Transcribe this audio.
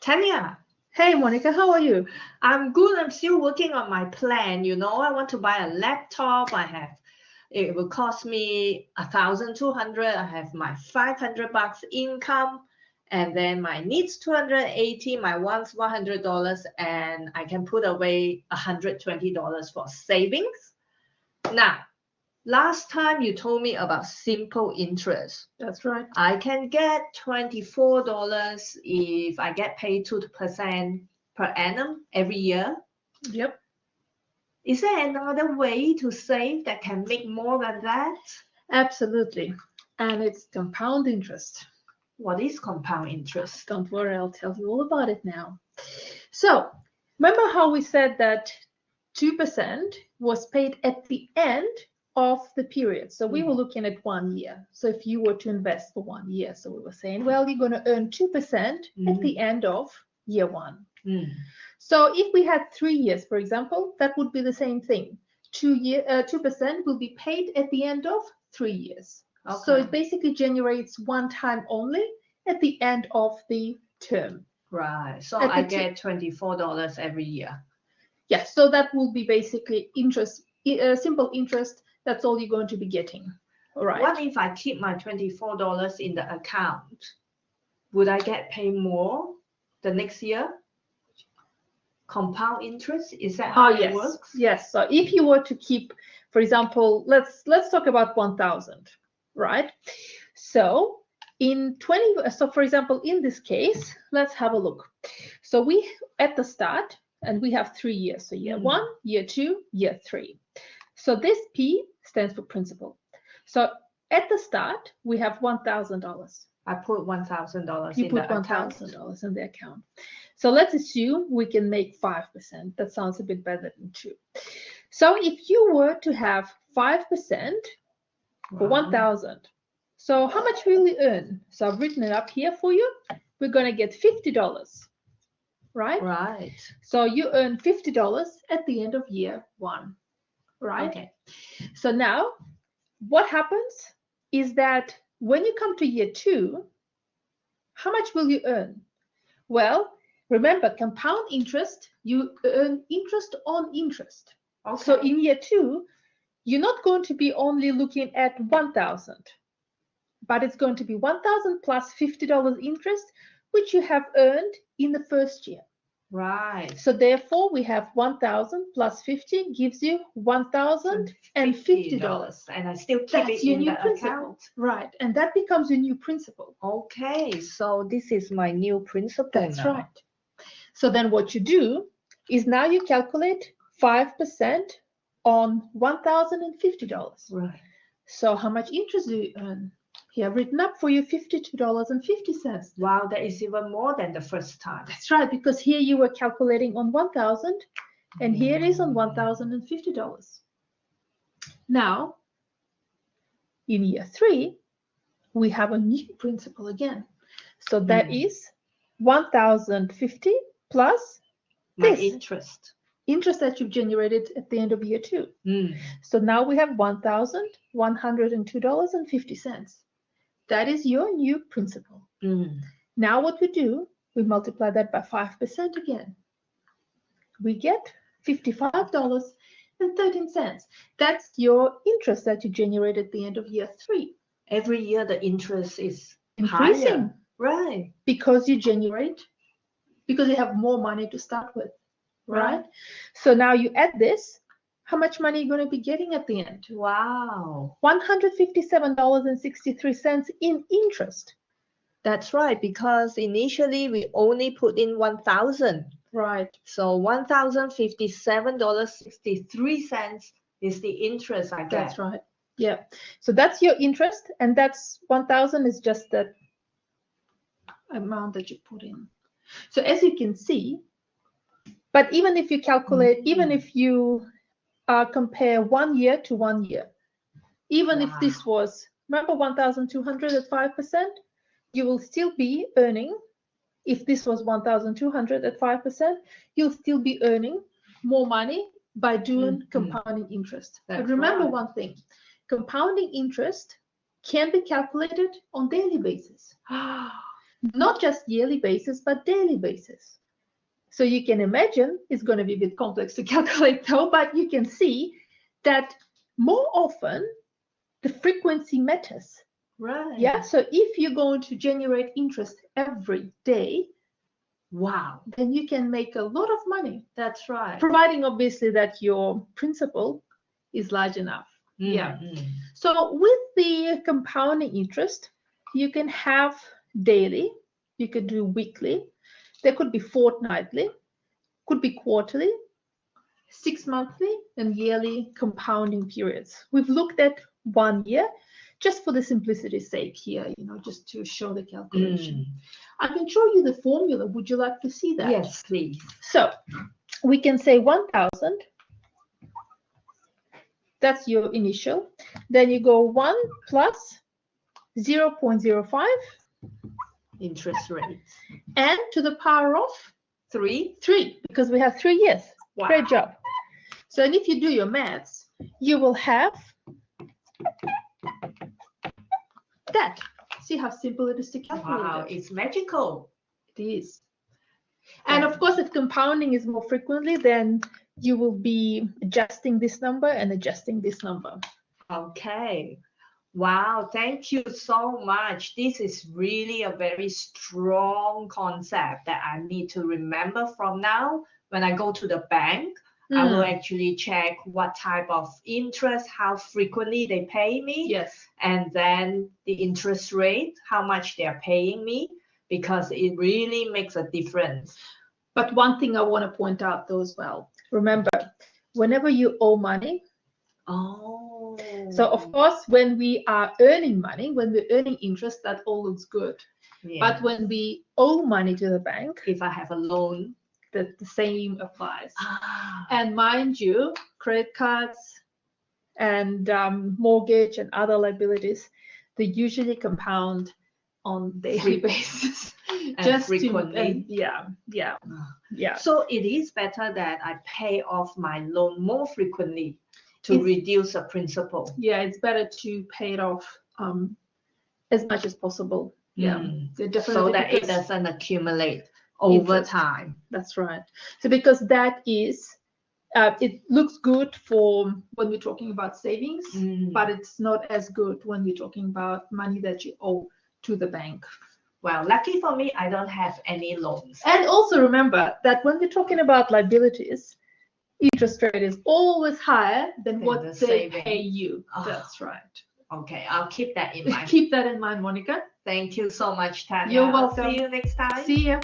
Tanya, Hey Monica, how are you? I'm good. I'm still working on my plan. I want to buy a laptop. It will cost me 1,200. I have my $500 income, and then my needs 280, my wants $100, and I can put away $120 for savings. Now, last time you told me about simple interest. That's right. I can get $24 if I get paid 2% per annum every year. Yep. Is there another way to save that can make more than that? Absolutely. And it's compound interest. What is compound interest? Don't worry, I'll tell you all about it now. So, remember how we said that 2% was paid at the end of the period. So we were looking at 1 year. So if you were to invest for 1 year, so we were saying, well, you're going to earn 2% at the end of year one. So if we had 3 years, for example, that would be the same thing. 2% will be paid at the end of 3 years. Okay. So it basically generates one time only at the end of the term. Right. So I get $24 every year. Yeah. So that will be basically interest, simple interest. That's all you're going to be getting. All right. What if I keep my $24 in the account? Would I get paid more the next year? Compound interest, is that how it works? Yes. So if you were to keep, for example, let's talk about 1,000, right? So for example, in this case, let's have a look. So we at the start, and we have 3 years. So year one, year two, year three. So this P stands for principal. So at the start, we have $1,000. I put $1,000 in the account. You put $1,000 in the account. So let's assume we can make 5%. That sounds a bit better than 2. So if you were to have 5% for 1,000, so how much will you earn? So I've written it up here for you. We're going to get $50, right? Right. So you earn $50 at the end of year one, right? Okay. So now what happens is that when you come to year two, how much will you earn? Well, remember, compound interest, you earn interest on interest. Okay. So in year two, you're not going to be only looking at 1,000, but it's going to be 1,000 plus $50 interest, which you have earned in the first year. Right. So therefore, we have 1,000 plus 50 gives you $1,050. And I still keep it in the account. Right. And that becomes your new principal. Okay. So this is my new principal. That's right. So then what you do is now you calculate 5% on $1,050. Right. So how much interest do you earn? Here written up for you $52.50. Wow, that is even more than the first time. That's right, because here you were calculating on 1,000 and here it is on $1,050. Now, in year three, we have a new principal again. So that is 1,050 plus this interest that you've generated at the end of year two. So now we have $1,102.50. That is your new principal. Now what we do, we multiply that by 5% again. We get $55.13. That's your interest that you generate at the end of year three. Every year the interest is increasing. Higher. Right. Because you have more money to start with. Right? So now you add this. How much money are you going to be getting at the end? Wow. $157.63 in interest. That's right, because initially we only put in 1,000. Right. So $1,057.63 is the interest I get. That's right. Yeah. So that's your interest, and that's 1,000 is just the amount that you put in. So as you can see, but even if you calculate, even if you compare 1 year to 1 year. Even if this was, remember 1,200 at 5%, you will still be earning, if this was 1,200 at 5%, you'll still be earning more money by doing compounding interest. But remember one thing, compounding interest can be calculated on daily basis. not just yearly basis, but daily basis. So you can imagine, it's going to be a bit complex to calculate though, but you can see that more often the frequency matters. Right. Yeah. So if you're going to generate interest every day, Wow. then you can make a lot of money, That's right. providing obviously that your principal is large enough. Yeah. So with the compounding interest, you can have daily, you could do weekly, there could be fortnightly, could be quarterly, 6 monthly, and yearly compounding periods. We've looked at 1 year just for the simplicity's sake here, just to show the calculation. I can show you the formula. Would you like to see that? Yes, please. So we can say 1,000. That's your initial. Then you go 1 plus 0.05 Interest rates. and to the power of 3. 3, because we have 3 years. Wow. Great job. So and if you do your maths, you will have that. See how simple it is to calculate. Wow, it. it's magical. It is. And of course, if compounding is more frequently, then you will be adjusting this number and adjusting this number. Okay. Wow, thank you so much. This is really a very strong concept that I need to remember from now. When I go to the bank, I will actually check what type of interest, how frequently they pay me. Yes. And then the interest rate, how much they're paying me, because it really makes a difference. But one thing I want to point out though as well, remember, whenever you owe money, so of course, when we are earning money, when we're earning interest, that all looks good. Yeah. But when we owe money to the bank, if I have a loan, the same applies. And mind you, credit cards and mortgage and other liabilities, they usually compound on daily basis. Just frequently. Yeah. So it is better that I pay off my loan more frequently to reduce the principal. Yeah, it's better to pay it off as much as possible. Yeah, so that it doesn't accumulate over time. That's right. So because that is, it looks good for when we're talking about savings, but it's not as good when we're talking about money that you owe to the bank. Well, lucky for me, I don't have any loans. And also remember that when we're talking about liabilities, interest rate is always higher than what they pay you. That's right. Okay, I'll keep that in mind. Keep that in mind, Monica. Thank you so much, Tanya. You're welcome. See you next time. See ya.